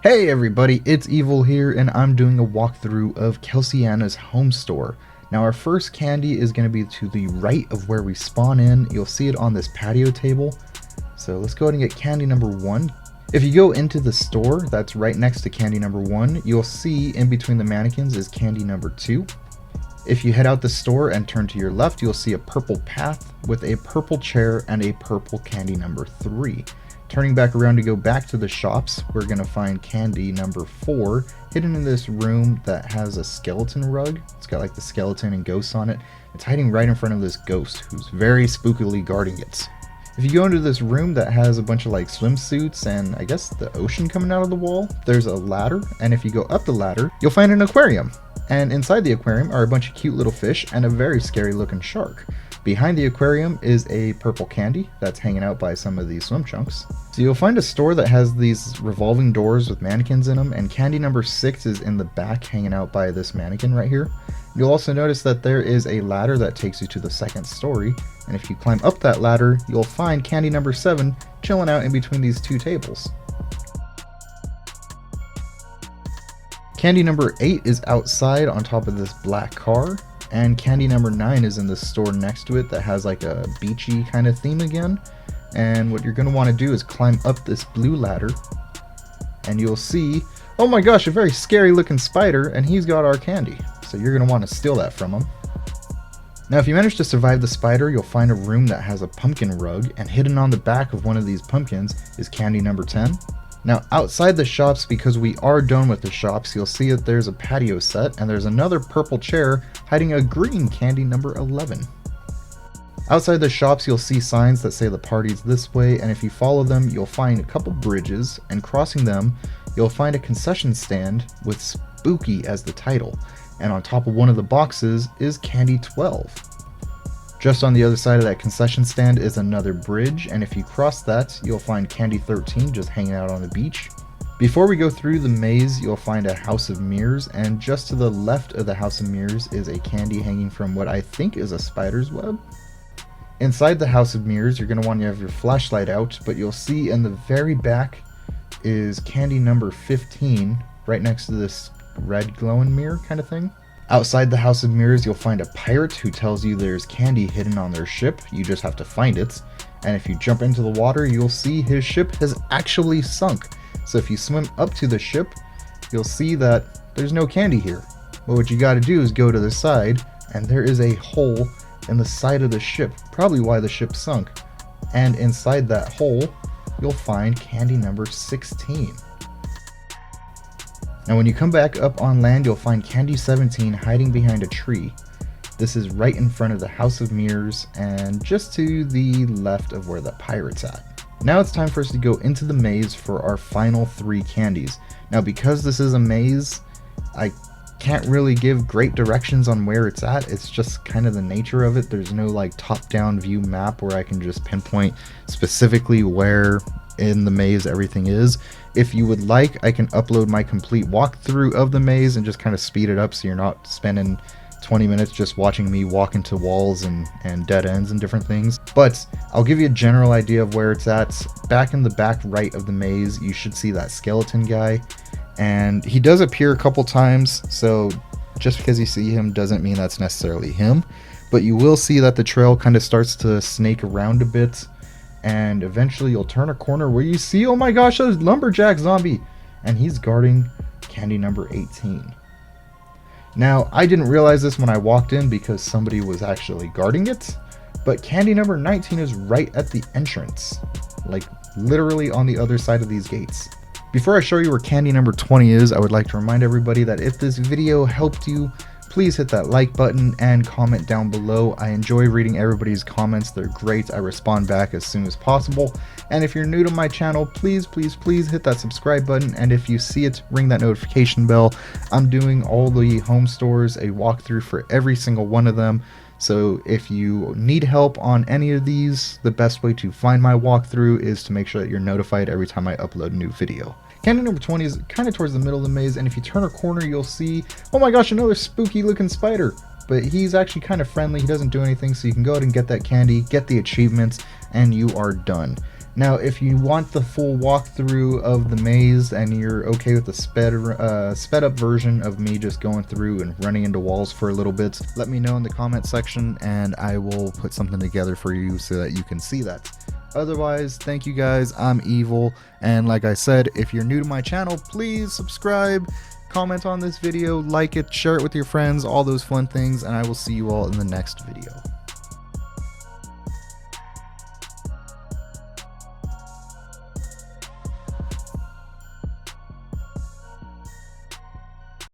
Hey everybody, it's Evil here, and I'm doing a walkthrough of Kelsey's Homestore. Now our first candy is going to be to the right of where we spawn in. You'll see it on this patio table. So let's go ahead and get candy number 1. If you go into the store that's right next to candy number 1, you'll see in between the mannequins is candy number 2. If you head out the store and turn to your left, you'll see a purple path with a purple chair and a purple candy number 3. Turning back around to go back to the shops, we're going to find candy number 4 hidden in this room that has a skeleton rug. It's got like the skeleton and ghosts on it. It's hiding right in front of this ghost who's very spookily guarding it. If you go into this room that has a bunch of like swimsuits and I guess the ocean coming out of the wall, there's a ladder, and if you go up the ladder, you'll find an aquarium. And inside the aquarium are a bunch of cute little fish and a very scary looking shark. Behind the aquarium is a purple candy that's hanging out by some of these swim chunks. So you'll find a store that has these revolving doors with mannequins in them, and candy number 6 is in the back hanging out by this mannequin right here. You'll also notice that there is a ladder that takes you to the second story, and if you climb up that ladder, you'll find candy number 7 chilling out in between these two tables. Candy number 8 is outside on top of this black car. And candy number 9 is in the store next to it that has like a beachy kind of theme again. And what you're going to want to do is climb up this blue ladder, and you'll see, oh my gosh, a very scary looking spider, and he's got our candy. So you're going to want to steal that from him. Now if you manage to survive the spider, you'll find a room that has a pumpkin rug, and hidden on the back of one of these pumpkins is candy number 10. Now outside the shops, because we are done with the shops, you'll see that there's a patio set, and there's another purple chair hiding a green candy number 11. Outside the shops you'll see signs that say the party's this way, and if you follow them you'll find a couple bridges, and crossing them you'll find a concession stand with spooky as the title, and on top of one of the boxes is candy 12. Just on the other side of that concession stand is another bridge, and if you cross that, you'll find candy 13 just hanging out on the beach. Before we go through the maze, you'll find a house of mirrors, and just to the left of the house of mirrors is a candy hanging from what I think is a spider's web. Inside the house of mirrors, you're going to want to have your flashlight out, but you'll see in the very back is candy number 15 right next to this red glowing mirror kind of thing. Outside the house of mirrors you'll find a pirate who tells you there's candy hidden on their ship. You just have to find it, and if you jump into the water you'll see his ship has actually sunk. So if you swim up to the ship you'll see that there's no candy here. Well, what you got to do is go to the side, and there is a hole in the side of the ship, probably why the ship sunk, and inside that hole you'll find candy number 16. Now when you come back up on land, you'll find candy 17 hiding behind a tree. This is right in front of the house of mirrors and just to the left of where the pirate's at. Now it's time for us to go into the maze for our final 3 candies. Now because this is a maze, I can't really give great directions on where it's at. It's just kind of the nature of it. There's no like top-down view map where I can just pinpoint specifically where in the maze everything is. If you would like, I can upload my complete walkthrough of the maze and just kind of speed it up so you're not spending 20 minutes just watching me walk into walls and dead ends and different things. But I'll give you a general idea of where it's at. Back in the back right of the maze, you should see that skeleton guy, and he does appear a couple times, so just because you see him doesn't mean that's necessarily him. But you will see that the trail kind of starts to snake around a bit, and eventually you'll turn a corner where you see, oh my gosh, there's lumberjack zombie, and he's guarding candy number 18. Now I didn't realize this when I walked in because somebody was actually guarding it, but candy number 19 is right at the entrance, like literally on the other side of these gates. Before I show you where candy number 20 is, I would like to remind everybody that if this video helped you, please hit that like button and comment down below. I enjoy reading everybody's comments. They're great. I respond back as soon as possible. And if you're new to my channel, please hit that subscribe button. And if you see it, ring that notification bell. I'm doing all the home stores, a walkthrough for every single one of them. So if you need help on any of these, the best way to find my walkthrough is to make sure that you're notified every time I upload a new video. Candy number 20 is kind of towards the middle of the maze, and if you turn a corner you'll see, oh my gosh, another spooky looking spider. But he's actually kind of friendly, he doesn't do anything, so you can go ahead and get that candy, get the achievements, and you are done. Now, if you want the full walkthrough of the maze and you're okay with the sped up version of me just going through and running into walls for a little bit, let me know in the comment section and I will put something together for you so that you can see that. Otherwise, thank you guys, I'm Evil, and like I said, if you're new to my channel, please subscribe, comment on this video, like it, share it with your friends, all those fun things, and I will see you all in the next video.